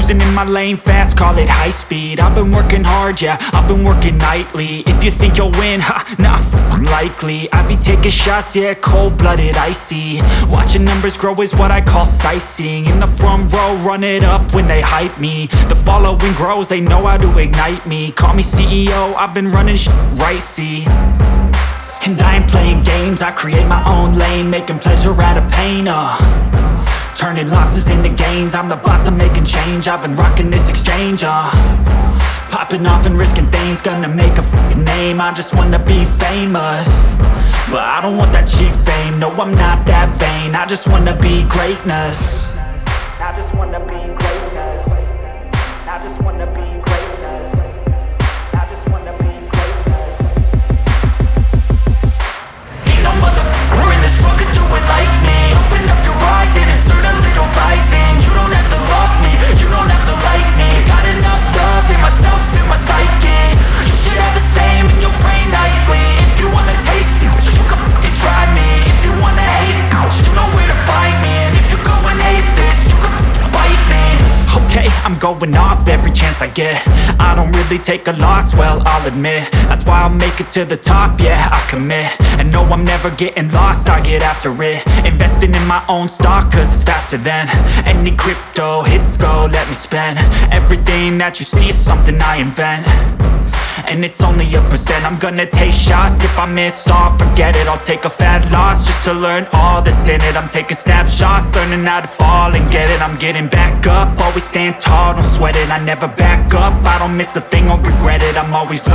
cruising in my lane fast, call it high speed. I've been working hard, yeah, I've been working nightly. If you think you'll win, ha, nah, likely. I be taking shots, yeah, cold-blooded, icy. Watching numbers grow is what I call sightseeing. In the front row, run it up when they hype me. The following grows, they know how to ignite me. Call me CEO, I've been running right, see. And I ain't playing games, I create my own lane, making pleasure out of pain, turning losses into gains. I'm the boss, I'm making change. I've been rocking this exchange, popping off and risking things. Gonna make a f***ing name. I just wanna be famous, but I don't want that cheap fame. No, I'm not that vain. I just wanna be greatness. I just wanna be greatness. I just wanna be greatness. I just wanna be greatness. Ain't no motherfucker in this world could do it like me. Open up your eyes and insert a little rising. You don't have to love me, you don't have to like me. Got enough love in myself, in my psyche. You should have the same in your brain nightly. If you wanna taste me, you can fucking try me. If you wanna hate me, you know where to find me. And if you go and hate this, you can fucking bite me. Okay, I'm going off every chance I get. I don't really take a loss, well, I'll admit. That's why I'll make it to the top, yeah, I commit. And no, I'm never getting lost, I get after it. Investing in my own stock, cause it's faster than any crypto hits go, let me spend. Everything that you see is something I invent, and it's only a percent. I'm gonna take shots, if I miss all, forget it. I'll take a fat loss just to learn all that's in it. I'm taking snapshots, learning how to fall and get it. I'm getting back up, always stand tall, don't sweat it. I never back up, I don't miss a thing or regret it. I'm always